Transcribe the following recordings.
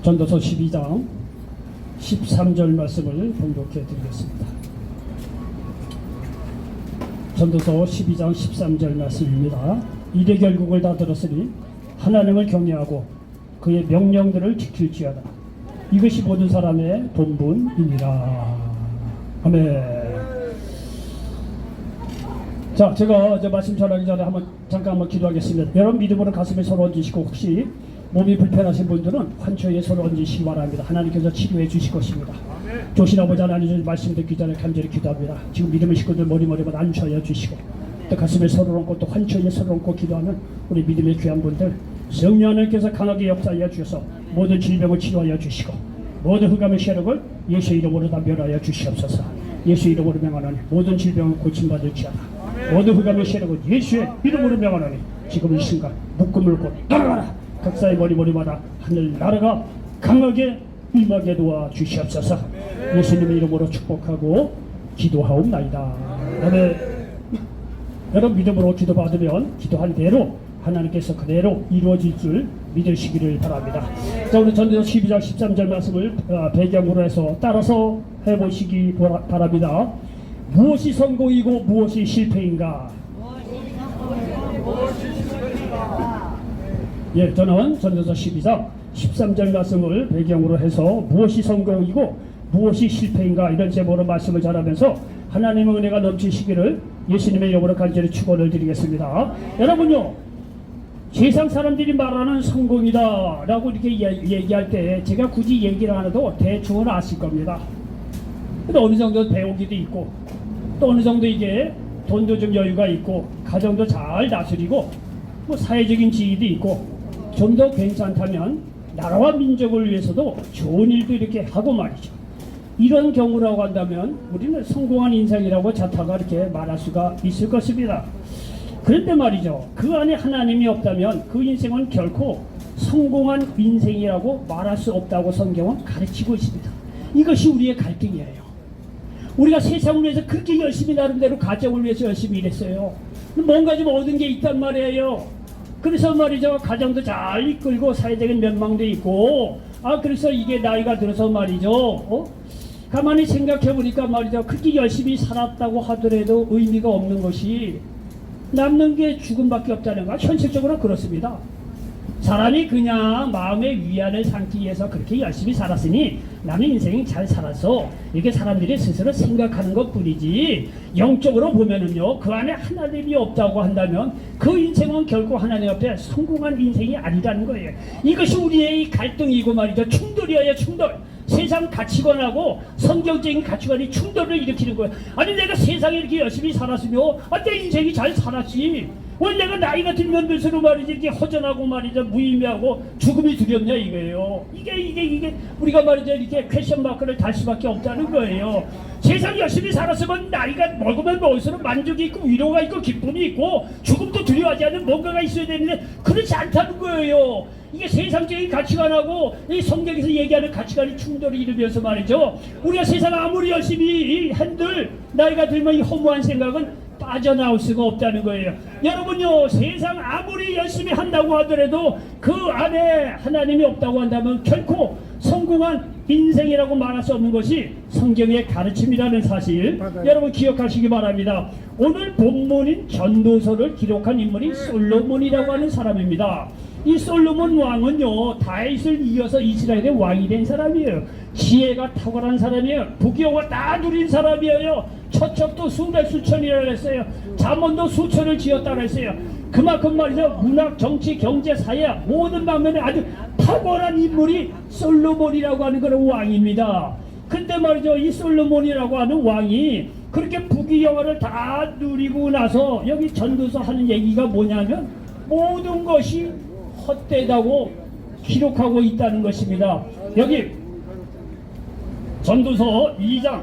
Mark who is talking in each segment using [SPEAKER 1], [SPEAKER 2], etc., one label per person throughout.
[SPEAKER 1] 전도서 12장 13절 말씀을 봉독해 드리겠습니다. 전도서 12장 13절 말씀입니다. 이래 결국을 다 들었으니 하나님을 경외하고 그의 명령들을 지킬지어다. 이것이 모든 사람의 본분이니라. 아멘. 자, 제가 말씀 전하기 전에 잠깐 한번 기도하겠습니다. 여러분 믿음으로 가슴에 손 얹으시고, 혹시 몸이 불편하신 분들은 환초에 손 얹으시기 바랍니다. 하나님께서 치료해 주실 것입니다. 조신 아버지 하나님 말씀 듣기 전에 간절히 기도합니다. 지금 믿음의 식구들 머리만 앉혀여 주시고, 또 가슴에 손을 얹고 또 환초에 손을 얹고 기도하는 우리 믿음의 귀한 분들, 성령 하나님께서 강하게 역사하여 주셔서 모든 질병을 치료하여 주시고 모든 흑암의 세력을 예수 이름으로 다 멸하여 주시옵소서. 예수 이름으로 명하노니 모든 질병을 고침받을지어다. 모든 흑암의 세력을 예수의 이름으로 명하노니 지금 이 순간 묶음을 곧 날아가라. 각사의 머리마다 하늘 나라가 강하게 임하게 도와 주시옵소서. 예수님의 이름으로 축복하고 기도하옵나이다. 아멘. 여러분 믿음으로 기도받으면 기도한 대로 하나님께서 그대로 이루어질 줄 믿으시기를 바랍니다. 자, 오늘 전도서 12장 13절 말씀을 배경으로 해서 따라서 해보시기 바랍니다. 무엇이 성공이고 무엇이 실패인가? 예, 저는 전도서 12장 13절 말씀을 배경으로 해서 무엇이 성공이고 무엇이 실패인가 이런 제목으로 말씀을 전하면서 하나님의 은혜가 넘치시기를 예수님의 이름으로 간절히 축원을 드리겠습니다. 여러분요, 세상 사람들이 말하는 성공이다 라고 이렇게 얘기할 때 제가 굳이 얘기를 안 해도 대충은 아실 겁니다. 근데 어느 정도 배우기도 있고 또 어느 정도 이게 돈도 좀 여유가 있고 가정도 잘 다스리고 뭐 사회적인 지위도 있고 좀 더 괜찮다면 나라와 민족을 위해서도 좋은 일도 이렇게 하고 말이죠. 이런 경우라고 한다면 우리는 성공한 인생이라고 자타가 이렇게 말할 수가 있을 것입니다. 그런데 말이죠, 그 안에 하나님이 없다면 그 인생은 결코 성공한 인생이라고 말할 수 없다고 성경은 가르치고 있습니다. 이것이 우리의 갈등이에요. 우리가 세상을 위해서 그렇게 열심히 나름대로 가정을 위해서 열심히 일했어요. 뭔가 좀 얻은 게 있단 말이에요. 그래서 말이죠, 가정도 잘 이끌고 사회적인 면망도 있고, 그래서 이게 나이가 들어서 말이죠, 가만히 생각해 보니까 말이죠, 그렇게 열심히 살았다고 하더라도 의미가 없는 것이 남는 게 죽음밖에 없다는 거, 현실적으로 그렇습니다. 사람이 그냥 마음의 위안을 삼기 위해서 그렇게 열심히 살았으니 나는 인생이 잘 살았어, 이렇게 사람들이 스스로 생각하는 것 뿐이지, 영적으로 보면은요, 그 안에 하나님이 없다고 한다면 그 인생은 결코 하나님 앞에 성공한 인생이 아니라는 거예요. 이것이 우리의 갈등이고 말이죠, 충돌이에요. 충돌. 세상 가치관하고 성경적인 가치관이 충돌을 일으키는 거예요. 아니, 내가 세상에 이렇게 열심히 살았으면 내 인생이 잘 살았지, 왜 내가 나이가 들면 들수록 말이지 이렇게 허전하고 말이죠, 무의미하고 죽음이 두렵냐 이거예요. 이게 우리가 말이죠, 이렇게 퀘션 마크를 달 수밖에 없다는 거예요. 세상 열심히 살았으면 나이가 먹으면 먹을수록 만족이 있고 위로가 있고 기쁨이 있고 죽음도 두려워하지 않는 뭔가가 있어야 되는데 그렇지 않다는 거예요. 이게 세상적인 가치관하고 이 성경에서 얘기하는 가치관이 충돌을 이루면서 말이죠, 우리가 세상 아무리 열심히 한들 나이가 들면 이 허무한 생각은 빠져나올 수가 없다는 거예요. 여러분요, 세상 아무리 열심히 한다고 하더라도 그 안에 하나님이 없다고 한다면 결코 성공한 인생이라고 말할 수 없는 것이 성경의 가르침이라는 사실, 맞아요. 여러분 기억하시기 바랍니다. 오늘 본문인 전도서를 기록한 인물이 솔로몬이라고 하는 사람입니다. 이 솔로몬 왕은요, 다윗을 이어서 이스라엘의 왕이 된 사람이에요. 지혜가 탁월한 사람이에요. 부귀영화 다 누린 사람이에요. 처첩도 수백 수천이라고 했어요. 잠언도 수천을 지었다고 했어요. 그만큼 말이죠, 문학, 정치, 경제, 사회 모든 방면에 아주 탁월한 인물이 솔로몬이라고 하는 그런 왕입니다. 근데 말이죠, 이 솔로몬이라고 하는 왕이 그렇게 부귀영화를 다 누리고 나서 여기 전도서 하는 얘기가 뭐냐면 모든 것이 헛되다고 기록하고 있다는 것입니다. 여기 전도서 2장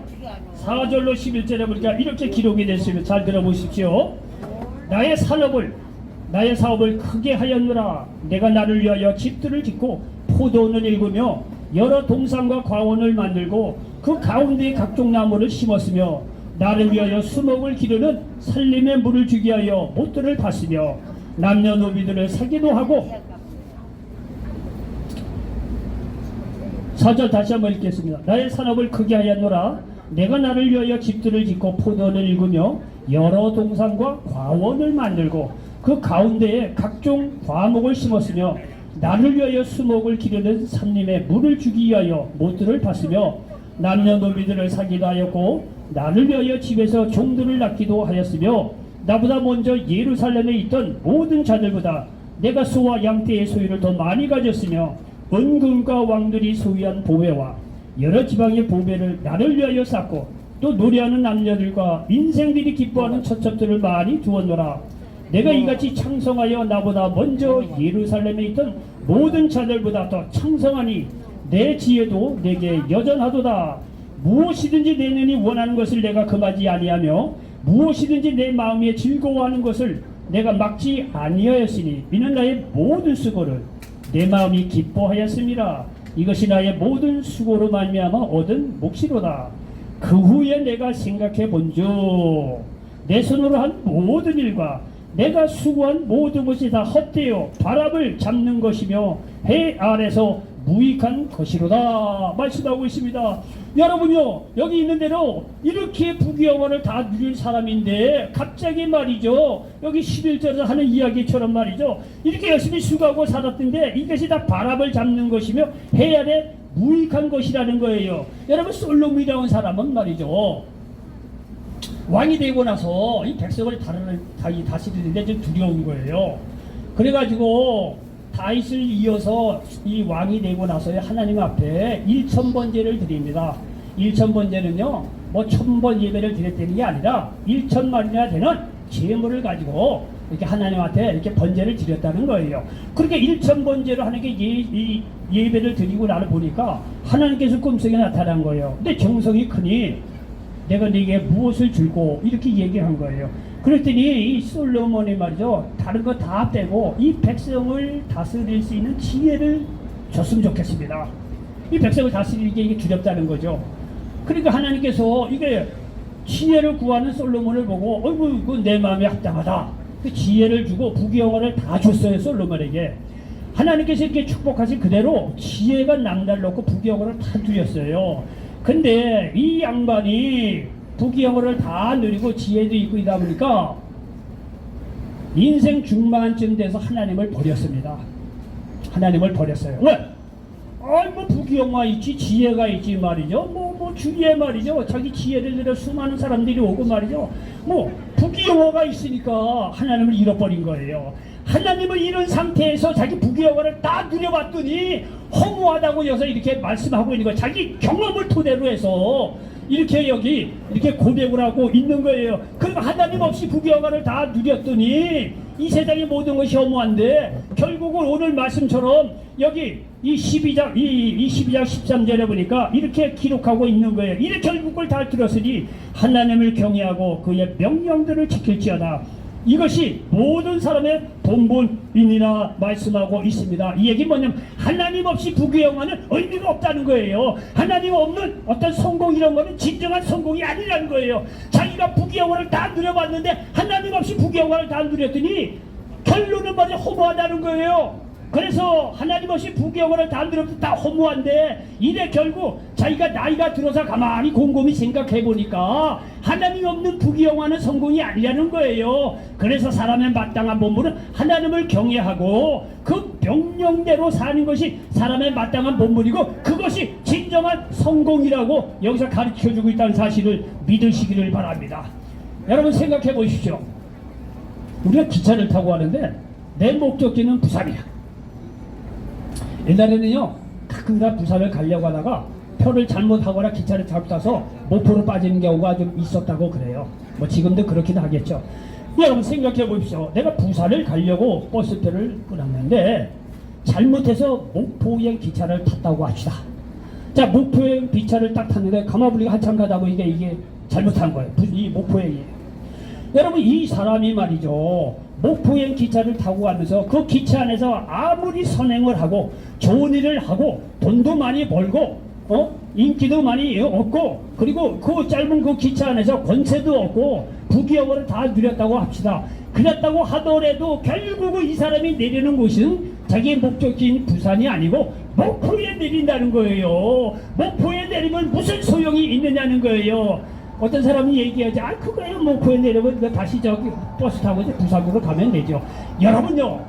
[SPEAKER 1] 4절로 11절에 보니까 이렇게 기록이 됐습니다. 잘 들어보십시오. 나의 사업을 크게 하였노라. 내가 나를 위하여 집들을 짓고 포도원을 일구며 여러 동산과 과원을 만들고 그 가운데에 각종 나무를 심었으며 나를 위하여 수목을 기르는 살림의 물을 주기 위하여 못들을 팠으며 남녀노비들을 사기도 하고 4절 다시 한번 읽겠습니다. 나의 산업을 크게 하였노라. 내가 나를 위하여 집들을 짓고 포도원을 일구며 여러 동산과 과원을 만들고 그 가운데에 각종 과목을 심었으며 나를 위하여 수목을 기르는 산림에 물을 주기 위하여 못들을 팠으며 남녀노비들을 사기도 하였고 나를 위하여 집에서 종들을 낳기도 하였으며 나보다 먼저 예루살렘에 있던 모든 자들보다 내가 소와 양떼의 소유를 더 많이 가졌으며 은금과 왕들이 소유한 보배와 여러 지방의 보배를 나를 위하여 쌓고 또 노래하는 남녀들과 인생들이 기뻐하는 처첩들을 많이 두었노라. 내가 이같이 창성하여 나보다 먼저 예루살렘에 있던 모든 자들보다 더 창성하니 내 지혜도 내게 여전하도다. 무엇이든지 내 눈이 원하는 것을 내가 금하지 아니하며 무엇이든지 내 마음에 즐거워하는 것을 내가 막지 아니하였으니 이는 나의 모든 수고를 내 마음이 기뻐하였음이라. 이것이 나의 모든 수고로 말미암아 얻은 몫이로다. 그 후에 내가 생각해 본즉 내 손으로 한 모든 일과 내가 수고한 모든 것이 다 헛되어 바람을 잡는 것이며 해 아래서 무익한 것이로다 말씀하고 있습니다. 여러분요, 여기 있는 대로 이렇게 부귀영화를 다 누릴 사람인데 갑자기 말이죠, 여기 11절에서 하는 이야기처럼 말이죠, 이렇게 열심히 수고하고 살았던데 이것이 다 바람을 잡는 것이며 해 아래 무익한 것이라는 거예요. 여러분, 솔로몬이라는 사람은 말이죠, 왕이 되고 나서 이 백성을 다스리는데 좀 두려운 거예요. 그래가지고 다윗을 이어서 이 왕이 되고 나서 하나님 앞에 1000번제를 드립니다. 1000번제는요, 뭐 1000번 예배를 드렸다는 게 아니라 1000마리나 되는 제물을 가지고 이렇게 하나님 앞에 이렇게 번제를 드렸다는 거예요. 그렇게 1000번제로 하는 게 예배를 드리고 나를 보니까 하나님께서 꿈속에 나타난 거예요. 근데 정성이 크니 내가 네게 무엇을 줄고 이렇게 얘기한 거예요. 그랬더니 이 솔로몬이 말이죠, 다른 거 다 빼고 이 백성을 다스릴 수 있는 지혜를 줬으면 좋겠습니다. 이 백성을 다스리기 이게 두렵다는 거죠. 그러니까 하나님께서 이게 지혜를 구하는 솔로몬을 보고 어이구 이거 내 마음에 합당하다, 그 지혜를 주고 부귀영화를 다 줬어요. 솔로몬에게 하나님께서 이렇게 축복하신 그대로 지혜가 남달랐고 부귀영화를 다 누렸어요. 근데 이 양반이 부귀영화를 다 누리고 지혜도 있고 이다 보니까 인생 중반쯤 돼서 하나님을 버렸습니다. 하나님을 버렸어요. 왜? 뭐 부귀영화 있지, 지혜가 있지 말이죠. 뭐 주위에 말이죠, 자기 지혜를 들여 수많은 사람들이 오고 말이죠, 뭐 부귀영화가 있으니까 하나님을 잃어버린 거예요. 하나님을 잃은 상태에서 자기 부귀영화를 다 누려봤더니 허무하다고 여기서 이렇게 말씀하고 있는 거예요. 자기 경험을 토대로 해서 이렇게 여기 이렇게 고백을 하고 있는 거예요. 그럼 하나님 없이 부귀영화를 다 누렸더니 이 세상의 모든 것이 허무한데 결국은 오늘 말씀처럼 여기 이 12장 13절에 보니까 이렇게 기록하고 있는 거예요. 이렇게 결국을 다 들었으니 하나님을 경외하고 그의 명령들을 지킬지어다. 이것이 모든 사람의 본분이니라 말씀하고 있습니다. 이 얘기 뭐냐면 하나님 없이 부귀영화는 의미가 없다는 거예요. 하나님 없는 어떤 성공 이런 거는 진정한 성공이 아니라는 거예요. 자기가 부귀영화를 다 누려봤는데 하나님 없이 부귀영화를 다 누렸더니 결론은 뭐냐, 허무하다는 거예요. 그래서 하나님 없이 부귀영화를 다 누려도 다 허무한데 이래 결국 자기가 나이가 들어서 가만히 곰곰이 생각해 보니까 하나님 없는 부귀영화는 성공이 아니라는 거예요. 그래서 사람의 마땅한 본분은 하나님을 경외하고 그 명령대로 사는 것이 사람의 마땅한 본분이고 그것이 진정한 성공이라고 여기서 가르쳐주고 있다는 사실을 믿으시기를 바랍니다. 여러분 생각해 보십시오. 우리가 기차를 타고 가는데 내 목적지는 부산이야. 옛날에는요, 가끔가 부산을 가려고 하다가 표를 잘못하거나 기차를 잘못 타서 목포로 빠지는 경우가 좀 있었다고 그래요. 뭐 지금도 그렇긴 하겠죠. 여러분 생각해 보십시오. 내가 부산을 가려고 버스표를 끊었는데 잘못해서 목포행 기차를 탔다고 합시다. 자, 목포행 기차를 딱 탔는데 가마불리가 한참 가다 보니까 이게 잘못한 거예요. 이 목포행이. 여러분 이 사람이 말이죠, 목포행 기차를 타고 가면서 그 기차 안에서 아무리 선행을 하고 좋은 일을 하고 돈도 많이 벌고 인기도 많이 얻고 그리고 그 짧은 그 기차 안에서 권세도 얻고 부귀영화를 다 누렸다고 합시다. 그랬다고 하더라도 결국은 이 사람이 내리는 곳은 자기의 목적지인 부산이 아니고 목포에 내린다는 거예요. 목포에 내리면 무슨 소용이 있느냐는 거예요. 어떤 사람이 얘기하지, 아 그거예요, 목포에 내리면 다시 저기 버스 타고 이제 부산으로 가면 되죠. 여러분요,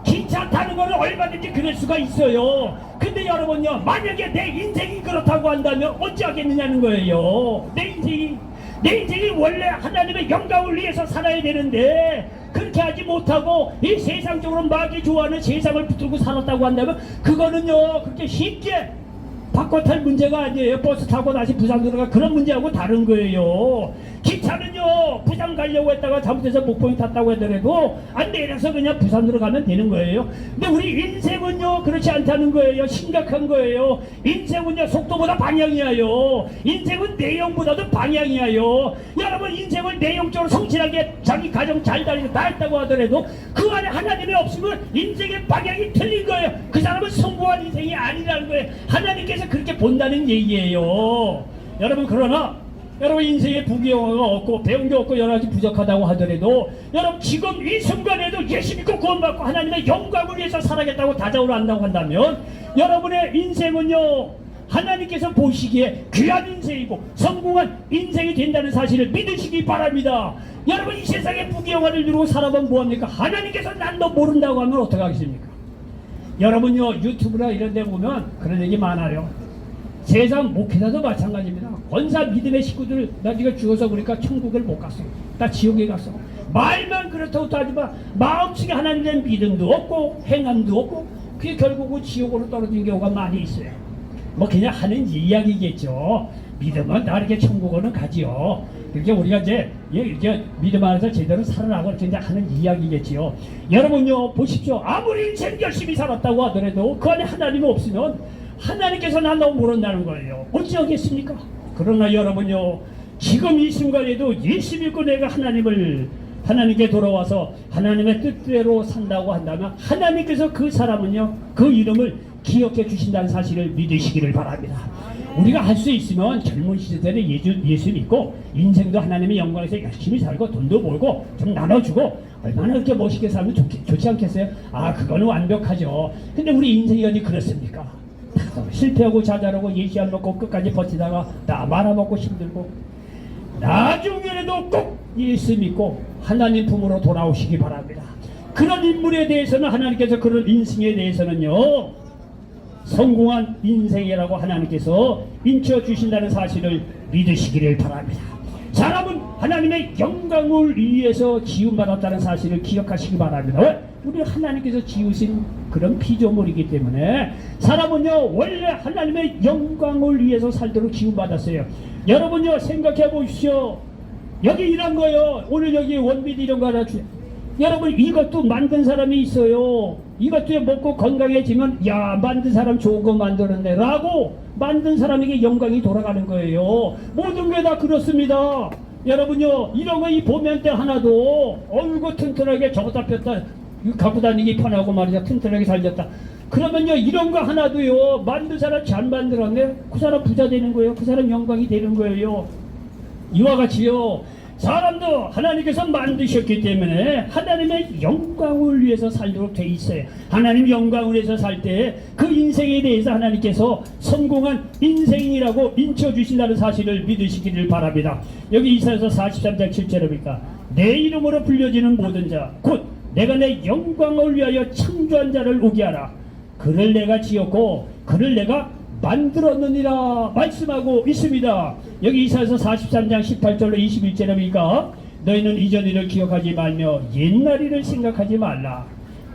[SPEAKER 1] 기차 타는 거는 얼마든지 그럴 수가 있어요. 근데 여러분요, 만약에 내 인생이 그렇다고 한다면 어찌하겠느냐는 거예요. 내 인생이 원래 하나님의 영광을 위해서 살아야 되는데 그렇게 하지 못하고 이 세상적으로 마귀 좋아하는 세상을 붙들고 살았다고 한다면 그거는요, 그렇게 쉽게 바꿔 탈 문제가 아니에요. 버스 타고 다시 부산 들어가 그런 문제하고 다른 거예요. 기차는요, 부산 가려고 했다가 잘못해서 목포에 탔다고 하더라도 안 내려서 그냥 부산으로 가면 되는 거예요. 근데 우리 인생은요, 그렇지 않다는 거예요. 심각한 거예요. 인생은요, 속도보다 방향이에요. 인생은 내용보다도 방향이에요. 여러분, 인생을 내용적으로 성실하게 자기 가정 잘 다니고 다 했다고 하더라도 그 안에 하나님이 없으면 인생의 방향이 틀린 거예요. 그 사람은 성공한 인생이 아니라는 거예요. 하나님께서 그렇게 본다는 얘기예요. 여러분, 그러나 여러분, 인생에 부귀영화가 없고 배운 게 없고 여러 가지 부족하다고 하더라도 여러분, 지금 이 순간에도 예수 믿고 구원받고 하나님의 영광을 위해서 살아겠다고 다자우를 한다고 한다면 여러분의 인생은요, 하나님께서 보시기에 귀한 인생이고 성공한 인생이 된다는 사실을 믿으시기 바랍니다. 여러분, 이 세상에 부귀영화를 누리고 살아보면 뭐합니까? 하나님께서 난 너 모른다고 하면 어떡하겠습니까? 여러분요, 유튜브나 이런 데 보면 그런 얘기 많아요. 세상 목회자도 마찬가지입니다. 권사 믿음의 식구들 나중에 죽어서 그러니까 천국을 못 갔어. 다 지옥에 갔어. 말만 그렇다고 따지만 마음속에 하나님에 대한 믿음도 없고 행함도 없고 그게 결국은 지옥으로 떨어진 경우가 많이 있어요. 뭐 그냥 하는 이야기겠죠. 믿음은 다 이렇게 천국으로는 가지요. 그렇게 우리가 이제 믿음 안에서 제대로 살아나고 이렇게 이제 하는 이야기겠지요. 여러분요, 보십시오. 아무리 인생 열심히 살았다고 하더라도 그 안에 하나님이 없으면 하나님께서 난 너무 모른다는 거예요. 어찌하겠습니까? 그러나 여러분요, 지금 이 순간에도 예수 믿고 내가 하나님께 돌아와서 하나님의 뜻대로 산다고 한다면 하나님께서 그 사람은요, 그 이름을 기억해 주신다는 사실을 믿으시기를 바랍니다. 우리가 할 수 있으면 젊은 시절에 예수 믿고 인생도 하나님의 영광에서 열심히 살고 돈도 벌고 좀 나눠주고 얼마나 그렇게 멋있게 살면 좋지 않겠어요? 아, 그거는 완벽하죠. 근데 우리 인생이 어디 그렇습니까? 실패하고 좌절하고 예시 안 먹고 끝까지 버티다가 다 말아먹고 힘들고 나중에라도 꼭 예수 믿고 하나님 품으로 돌아오시기 바랍니다. 그런 인물에 대해서는 하나님께서 그런 인생에 대해서는요, 성공한 인생이라고 하나님께서 인쳐주신다는 사실을 믿으시기를 바랍니다. 사람은 하나님의 영광을 위해서 지음받았다는 사실을 기억하시기 바랍니다. 왜? 우리 하나님께서 지으신 그런 피조물이기 때문에 사람은요, 원래 하나님의 영광을 위해서 살도록 지음받았어요. 여러분요, 생각해 보십시오. 여기 이런 거요, 오늘 여기 원빈 이런 거 하나 주세요. 여러분, 이것도 만든 사람이 있어요. 이것도 먹고 건강해지면 야, 만든 사람 좋은 거 만들었네 라고 만든 사람에게 영광이 돌아가는 거예요. 모든 게 다 그렇습니다. 여러분요, 이런 거 이 보면대 하나도 어이구 튼튼하게 저거다 폈다 갖고 다니기 편하고 말이야, 튼튼하게 살렸다. 그러면요, 이런 거 하나도요, 만든 사람 잘 만들었네, 그 사람 부자 되는 거예요. 그 사람 영광이 되는 거예요. 이와 같이요, 사람도 하나님께서 만드셨기 때문에 하나님의 영광을 위해서 살도록 돼 있어요. 하나님 영광을 위해서 살 때 그 인생에 대해서 하나님께서 성공한 인생이라고 인쳐주신다는 사실을 믿으시기를 바랍니다. 여기 이사야서 43장 7절에 보니까 내 이름으로 불려지는 모든 자 곧 내가 내 영광을 위하여 창조한 자를 오게 하라. 그를 내가 지었고 그를 내가 만들었느니라 말씀하고 있습니다. 여기 이사야서 43장 18절로 21절에 보니까 너희는 이전 일을 기억하지 말며 옛날 일을 생각하지 말라.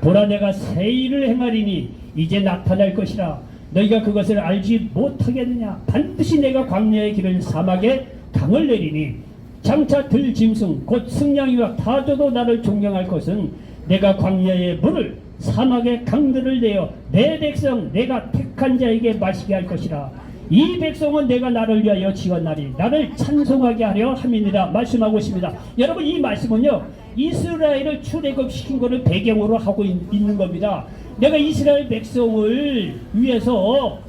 [SPEAKER 1] 보라, 내가 새 일을 행하리니 이제 나타날 것이라. 너희가 그것을 알지 못하겠느냐. 반드시 내가 광야의 길을 사막에 강을 내리니 장차 들 짐승 곧 승냥이와 타조도 나를 존경할 것은 내가 광야의 물을 사막의 강들을 내어 내 백성 내가 택한 자에게 마시게 할 것이라. 이 백성은 내가 나를 위하여 지었나니 나를 찬송하게 하려 함이니라 말씀하고 있습니다. 여러분, 이 말씀은요, 이스라엘을 출애굽시킨 것을 배경으로 하고 있는 겁니다. 내가 이스라엘 백성을 위해서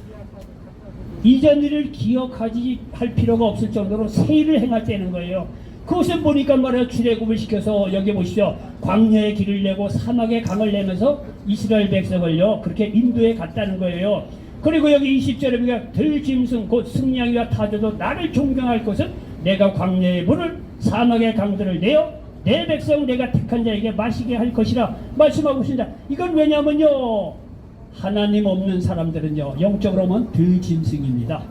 [SPEAKER 1] 이전 일을 기억하지 할 필요가 없을 정도로 새 일을 행할 때는 거예요. 그것을 보니까 말이야 출애굽을 시켜서 여기 보시죠. 광야의 길을 내고 사막의 강을 내면서 이스라엘 백성을요 그렇게 인도에 갔다는 거예요. 그리고 여기 20절에 보니까 들짐승 곧 승냥이와 타조도 나를 존경할 것은 내가 광야의 물을 사막의 강들을 내어 내 백성 내가 택한 자에게 마시게 할 것이라 말씀하고 있습니다. 이건 왜냐면요 하나님 없는 사람들은요 영적으로 보면 들짐승입니다.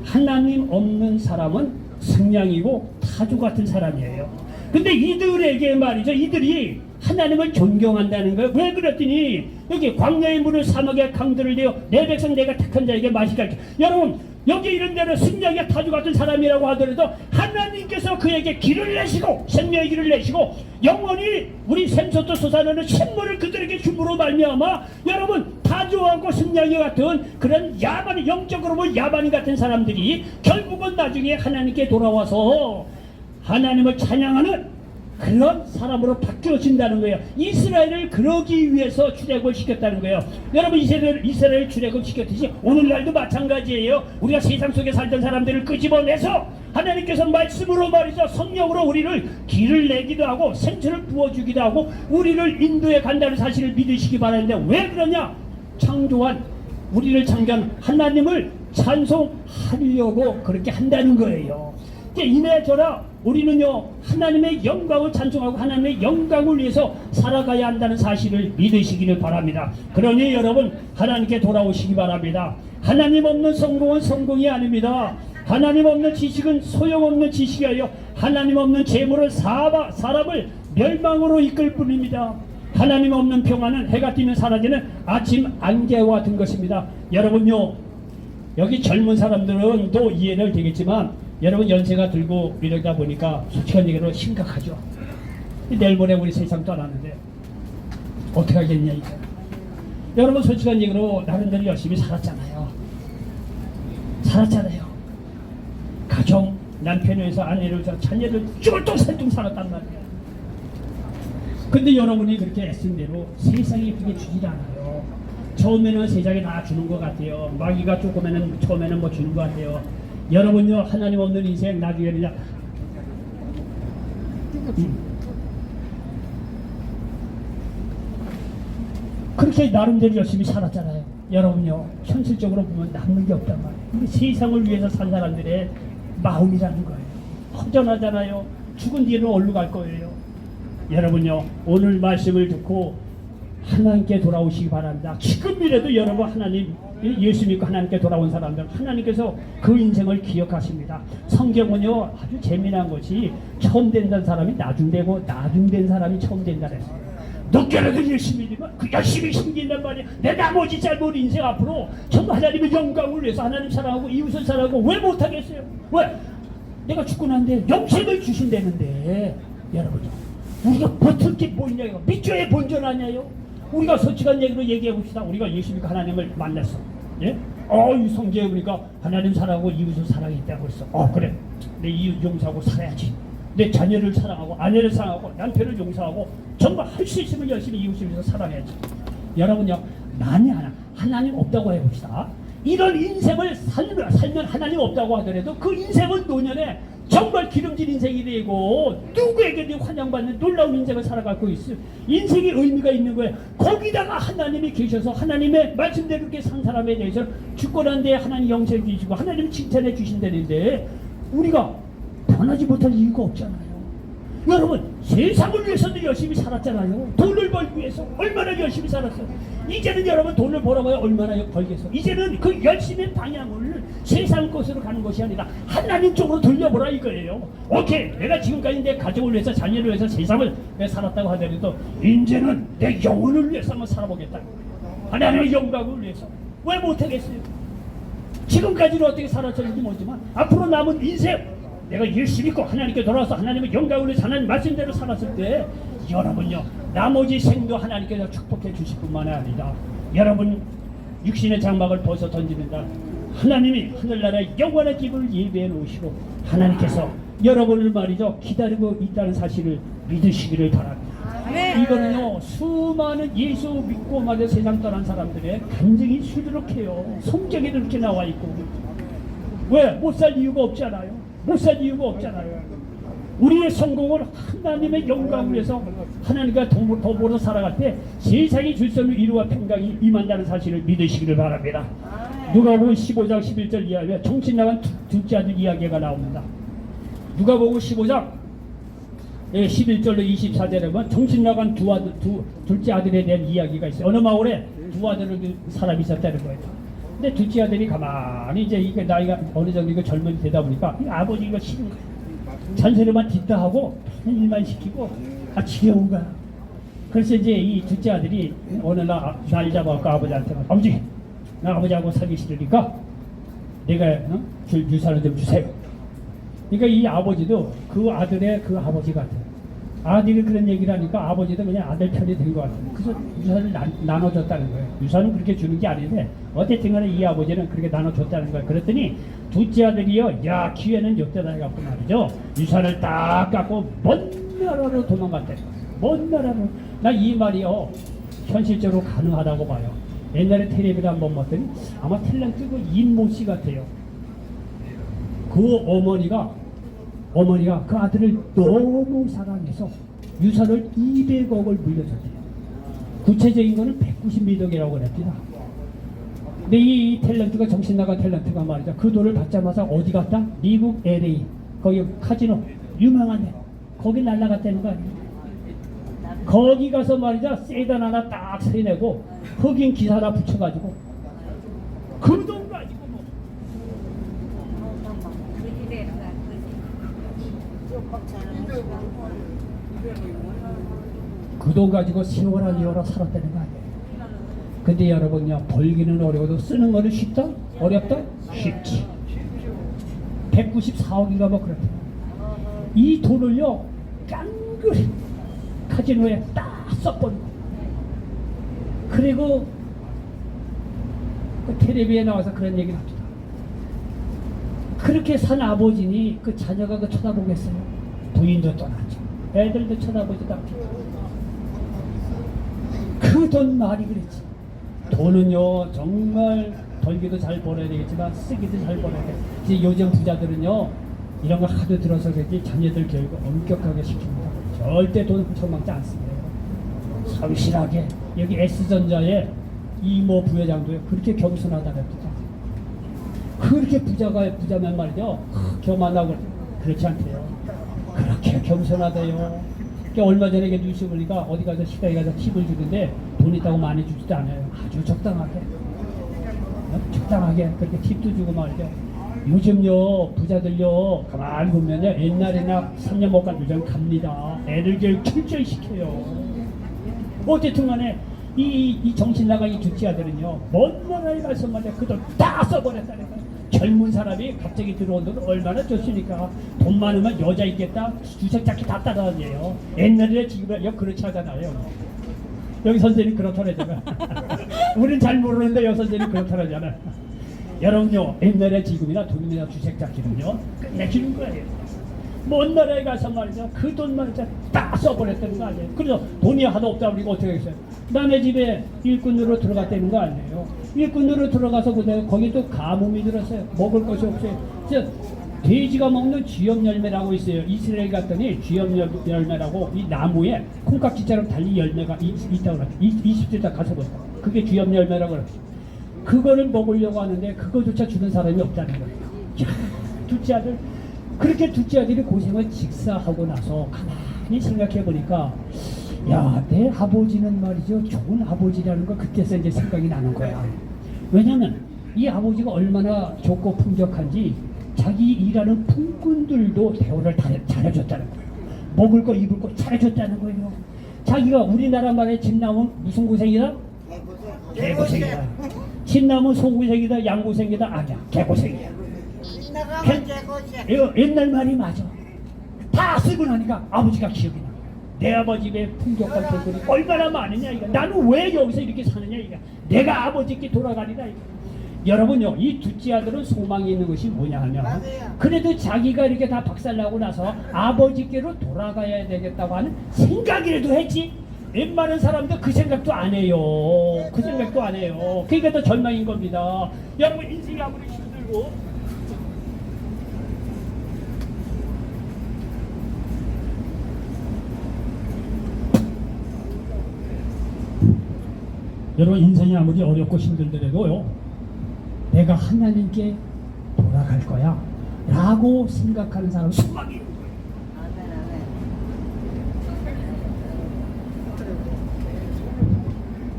[SPEAKER 1] 하나님 없는 사람은 승냥이고 타조 같은 사람이에요. 근데 이들에게 말이죠 이들이 하나님을 존경한다는 거예요. 왜 그랬더니 여기 광야의 물을 사막의 강들을 내어 내 백성 내가 택한 자에게 마시게 할게. 여러분 여기 이런 데는 승냥이와 타조 같은 사람이라고 하더라도 하나님께서 그에게 길을 내시고 생명의 길을 내시고 영원히 우리 샘솟도 솟아나는 샘물을 그들에게 줌으로 말미암아 여러분 타조하고 승냥이 같은 그런 야만이 영적으로 보면 야만이 같은 사람들이 결국은 나중에 하나님께 돌아와서 하나님을 찬양하는 그런 사람으로 바뀌어진다는 거예요. 이스라엘을 그러기 위해서 출애굽을 시켰다는 거예요. 여러분 이스라엘 출애굽 시켰듯이 오늘날도 마찬가지예요. 우리가 세상 속에 살던 사람들을 끄집어내서 하나님께서 말씀으로 말이죠 성령으로 우리를 길을 내기도 하고 생수를 부어주기도 하고 우리를 인도에 간다는 사실을 믿으시기 바라는데 왜 그러냐? 창조한 우리를 창조한 하나님을 찬송하려고 그렇게 한다는 거예요. 이래저래 우리는요 하나님의 영광을 찬송하고 하나님의 영광을 위해서 살아가야 한다는 사실을 믿으시기를 바랍니다. 그러니 여러분 하나님께 돌아오시기 바랍니다. 하나님 없는 성공은 성공이 아닙니다. 하나님 없는 지식은 소용없는 지식이에요. 하나님 없는 재물은 사람을 멸망으로 이끌 뿐입니다. 하나님 없는 평화는 해가 뜨면 사라지는 아침 안개와 같은 것입니다. 여러분요 여기 젊은 사람들은 또 이해를 되겠지만 여러분 연세가 들고 이러다 보니까 솔직한 얘기로 심각하죠. 내일 모레 우리 세상 떠나는데 어떻게 하겠냐 이거. 여러분 솔직한 얘기로 나름대로 열심히 살았잖아요. 가정 남편을 위해서 아내를 위해서 자녀를 쫄똥살똥 살았단 말이에요. 근데 여러분이 그렇게 애쓴 대로 세상이 그게 주질 않아요. 처음에는 세상에 다 주는 것 같아요. 마귀가 조금에는 처음에는 뭐 주는 것 같아요. 여러분요 하나님 없는 인생 나중에는 그냥 그렇게 나름대로 열심히 살았잖아요. 여러분요 현실적으로 보면 남는 게 없단 말이에요. 근데 세상을 위해서 산 사람들의 마음이라는 거예요. 허전하잖아요. 죽은 뒤에는 어디로 갈 거예요. 여러분요 오늘 말씀을 듣고 하나님께 돌아오시기 바랍니다. 지금이라도 여러분 하나님 예수 믿고 하나님께 돌아온 사람들 하나님께서 그 인생을 기억하십니다. 성경은요 아주 재미난 것이 처음 된다는 사람이 나중되고 나중된 사람이 처음 된다 그랬어요. 늦게라도 열심히 되면 그 열심히 숨긴단 말이에요. 내 나머지 짧은 인생 앞으로 전부 하나님의 영광을 위해서 하나님 사랑하고 이웃을 사랑하고 왜 못하겠어요? 왜? 내가 죽고 난데 영생을 주신다는데 여러분요 우리가 버틸 게 뭐냐요? 믿줘야 본전 아니에요? 우리가 솔직한 얘기로 얘기해 봅시다. 우리가 예수 믿고 하나님을 만났어. 예? 이 성경에 보니까 하나님 사랑하고 이웃을 사랑했다고 했어. 그래. 내 이웃 용서하고 살아야지. 내 자녀를 사랑하고 아내를 사랑하고 남편을 용서하고 전부 할 수 있으면 열심히 이웃을 위해서 사랑해야지. 여러분요. 만에 하나님 없다고 해봅시다. 이런 인생을 살면 하나님 없다고 하더라도 그 인생은 노년에 정말 기름진 인생이 되고 누구에게든 환영받는 놀라운 인생을 살아가고 있어요. 인생이 의미가 있는 거예요. 거기다가 하나님이 계셔서 하나님의 말씀대로 이렇게 산 사람에 대해서 죽고 난 뒤에 하나님 영생 주시고 하나님 칭찬해 주신다는데 우리가 변하지 못할 이유가 없잖아요. 여러분 세상을 위해서도 열심히 살았잖아요. 돈을 벌기 위해서 얼마나 열심히 살았어요. 이제는 여러분 돈을 벌어봐야 얼마나 벌겠어. 이제는 그 열심히 방향을 세상 것으로 가는 것이 아니라 하나님 쪽으로 돌려보라 이거예요. 오케이 내가 지금까지 내 가족을 위해서 자녀를 위해서 세상을 살았다고 하더라도 이제는 내 영혼을 위해서 한번 살아보겠다. 하나님의 영광을 위해서. 왜 못하겠어요? 지금까지는 어떻게 살았는지 모르지만 앞으로 남은 인생 내가 예수 믿고 하나님께 돌아와서 하나님의 영광을 위해서 하나님 말씀대로 살았을 때 여러분요 나머지 생도 하나님께서 축복해 주실 뿐만 아니라 여러분 육신의 장막을 벗어 던지는다. 하나님이 하늘나라의 영원한 집을 예배해 놓으시고 하나님께서 여러분을 말이죠 기다리고 있다는 사실을 믿으시기를 바랍니다. 이거는요 수많은 예수 믿고 말이죠 세상 떠난 사람들의 간증이 수두룩해요. 성경에도 이렇게 나와 있고 왜? 못 살 이유가 없잖아요. 못 살 이유가 없잖아요. 우리의 성공을 하나님의 영광을 위해서 하나님과 더불어 살아갈 때 세상이 줄 수 없는 위로와 평강이 임한다는 사실을 믿으시기를 바랍니다. 누가복음 15장 11절 이하에 정신 나간 둘째 아들 이야기가 나옵니다. 누가복음 15장 11절로 24절에 보면 정신 나간 둘째 아들에 대한 이야기가 있어요. 어느 마을에 두 아들을 사람이 있었다는 거예요. 근데 둘째 아들이 가만히 이제 이게 나이가 어느 정도 이거 젊은이 되다 보니까 이 아버지 이거 싫은 거야. 잔소리만 듣다 하고 하는 일만 시키고 지겨운 거야. 그래서 이제 이 둘째 아들이 어느 날 잡아갖고 아버지한테 아버지 나 아버지하고 살기 싫으니까 내가 줄 유산을 좀 주세요. 그러니까 이 아버지도 그 아들의 그 아버지 같아요. 아들이 그런 얘기를 하니까 아버지도 그냥 아들 편이 된 것 같아요. 그래서 유산을 나눠줬다는 거예요. 유산은 그렇게 주는 게 아닌데 어쨌든 간에 이 아버지는 그렇게 나눠줬다는 거예요. 그랬더니 둘째 아들이요, 야 기회는 역대다 해갖고 말이죠, 유산을 딱 갖고 먼 나라로 도망갔대요. 먼 나라로. 나 이 말이요 현실적으로 가능하다고 봐요. 옛날에 텔레비를 한번 봤더니 아마 탤런트고 임모씨 같아요. 그 어머니가 그 아들을 너무 사랑해서 유산을 200억을 물려줬대요. 구체적인 거는 190미덕이라고 그랬습니다. 근데 이 탤런트가 정신나간 탤런트가 말이죠, 그 돈을 받자마자 어디 갔다? 미국 LA 거기 카지노 유명한데 거기 날라갔다는 거 아니에요. 거기 가서 말이죠, 세단 하나 딱 세내고 흑인 기사 하나 붙여가지고 그 돈 가지고 그 돈 가지고 세월아 살았다는 거 아니에요. 근데 여러분요, 벌기는 어려워도 쓰는 거는 쉽다? 어렵다? 쉽지. 194억인가 뭐 그렇다. 이 돈을요 깡그리 카지노에 딱 써버리고, 그리고 그 텔레비에 나와서 그런 얘기를 합니다. 그렇게 산 아버지니 그 자녀가 그 쳐다보겠어요? 부인도 떠났죠. 애들도 쳐다보지도 않죠. 그 돈 말이 그랬지. 돈은요 정말 벌기도 잘 벌어야 되겠지만 쓰기도 잘 벌어야 돼. 이제 요즘 부자들은요 이런 걸 하도 들어서 그렇지 자녀들 교육을 엄격하게 시킵니다. 절대 돈 훔쳐먹지 않습니다. 성실하게. 여기 S전자의 이모 부회장도요 그렇게 겸손하다고 했죠. 그렇게 부자면 말이죠, 교만하고 그렇지 않대요. 그렇게 겸손하대요. 얼마 전에 뉴스 보니까 어디 가서 식당에 가서 팁을 주는데 돈 있다고 많이 주지도 않아요. 아주 적당하게 그렇게 팁도 주고 말이죠. 요즘요 부자들요 가만히 보면요 옛날에나 3년 못 간 요즘 갑니다. 애들 교육 철저히 시켜요. 어쨌든 간에 이 정신 나간 이 둘째 아들은요 먼 나라에 가서 말이야 그 돈 다 써버렸다는 거야. 젊은 사람이 갑자기 들어온 돈 얼마나 좋습니까? 돈 많으면 여자 있겠다, 주색 잡기 다 따라다녀요. 옛날에 지금은 그렇지 하잖아요. 여기 선생님 그렇더라잖아. 우린 잘 모르는데 여기 선생님 그렇더라잖아. 여러분요 옛날에 지금이나 돈이나 주색 잡기는요 끝내주는 거예요. 먼 나라에 가서 말이죠 그 돈만 딱 써버렸다는 거 아니에요. 그래서 돈이 하도 없다 그러니까 어떻게 했어요? 남의 집에 일꾼으로 들어갔다는 거 아니에요. 일꾼으로 들어가서 보세요. 거기 또 가뭄이 들었어요. 먹을 것이 없어요. 그래서 돼지가 먹는 쥐염 열매라고 있어요. 이스라엘 갔더니 쥐염 열매라고 이 나무에 콩깍지처럼 달린 열매가 있다고 그래요. 20일 딱 가서 보세요. 그게 쥐염 열매라고 그래요. 그거를 먹으려고 하는데 그거조차 주는 사람이 없다는 거예요. 야, 둘째 아들, 그렇게 둘째 아들이 고생을 직사하고 나서 가만히 생각해 보니까 야, 내 아버지는 말이죠 좋은 아버지라는 거 그때서 이제 생각이 나는 거야. 왜냐면 이 아버지가 얼마나 좋고 풍족한지 자기 일하는 품꾼들도 대우를 잘해줬다는 거예요. 먹을 거 입을 거 잘해줬다는 거예요. 자기가 우리나라 말에 집 나오면 무슨 고생이다? 개고생이다. 집 나오면 소고생이다 양고생이다? 아니야, 개고생이야. 이거 옛날 말이 맞아. 다 쓰고 나니까 아버지가 기억이 나. 내 아버지 집에 풍족한 돈들이 얼마나 많으냐 이거. 나는 왜 여기서 이렇게 사느냐 이거. 내가 아버지께 돌아가리라 이거. 여러분요, 이 둘째 아들은 소망이 있는 것이 뭐냐 하면 그래도 자기가 이렇게 다 박살나고 나서 아버지께로 돌아가야 되겠다고 하는 생각이라도 했지. 웬만한 사람도 그 생각도 안 해요. 그 생각도 안 해요. 그러니까 더 절망인 겁니다. 여러분 인생이 아무리 힘들고 여러분 인생이 아무리 어렵고 힘들더라도요, 내가 하나님께 돌아갈 거야 라고 생각하는 사람은 소망이 있는 거예요.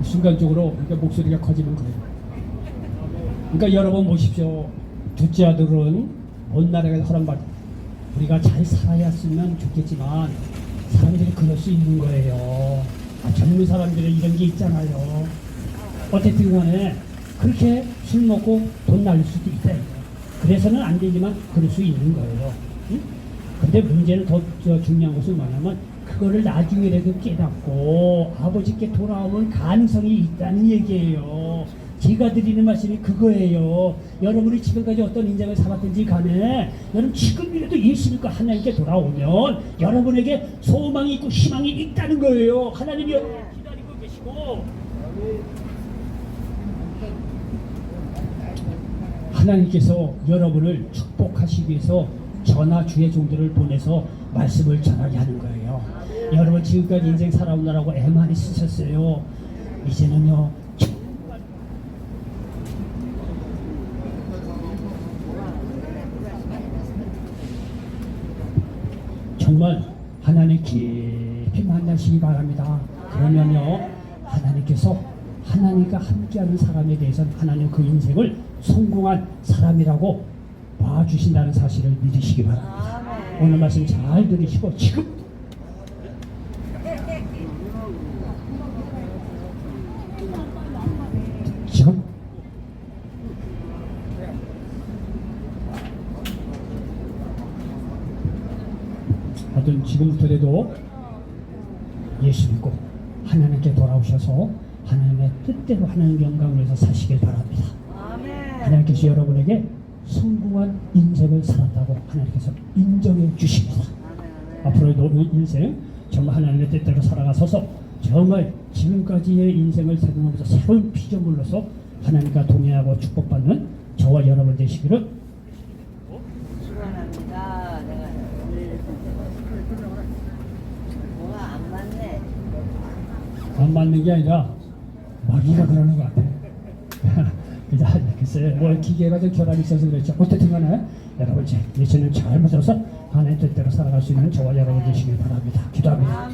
[SPEAKER 1] 순간적으로 그러니까 목소리가 커지는 거예요. 그러니까 여러분 보십시오. 둘째 아들은 온 나라에 허락받, 우리가 잘 살아야으면 좋겠지만 사람들이 그럴 수 있는 거예요. 젊은 사람들은 이런 게 있잖아요. 어쨌든 간에 그렇게 술 먹고 돈 날릴 수도 있다. 그래서는 안 되지만 그럴 수 있는 거예요. 응? 근데 문제는 더 중요한 것은 뭐냐면 그거를 나중에라도 깨닫고 아버지께 돌아오는 가능성이 있다는 얘기예요. 제가 드리는 말씀이 그거예요. 여러분이 지금까지 어떤 인생을 살았든지 간에 여러분 지금이라도 예수님과 하나님께 돌아오면 여러분에게 소망이 있고 희망이 있다는 거예요. 하나님이 여러분을 기다리고 계시고, 하나님께서 여러분을 축복하시기 위해서 전하 주의 종들을 보내서 말씀을 전하게 하는 거예요. 여러분 지금까지 인생 살아오느라고 애 많이 쓰셨어요. 이제는요, 정말 하나님 깊이 만나시기 바랍니다. 그러면요, 하나님께서 하나님과 함께하는 사람에 대해서는 하나님 그 인생을 성공한 사람이라고 봐주신다는 사실을 믿으시기 바랍니다. 오늘 말씀 잘 들으시고 지금 하여튼 지금부터라도 예수 믿고 하나님께 돌아오셔서 하나님의 뜻대로 하나님 영광을 위해서 사시길 바랍니다. 하나님께서 여러분에게 성공한 인생을 살았다고 하나님께서 인정해 주십니다. 앞으로도 인생 정말 하나님의 뜻대로 살아가셔서 정말 지금까지의 인생을 살아가면서 새로운 피조물로서 하나님과 동행하고 축복받는 저와 여러분 되시기를
[SPEAKER 2] 축원합니다. 내가 뭐가 안 맞네.
[SPEAKER 1] 안 맞는 게 아니라 마귀가 그러는 것 같아. 글쎄 뭐 기계가 좀 결함이 있어서 그렇죠. 어쨌든 간에 여러분 예수님 잘 맞아서 하나님 뜻대로 살아갈 수 있는 저와 여러분 되시길 바랍니다. 기도합니다.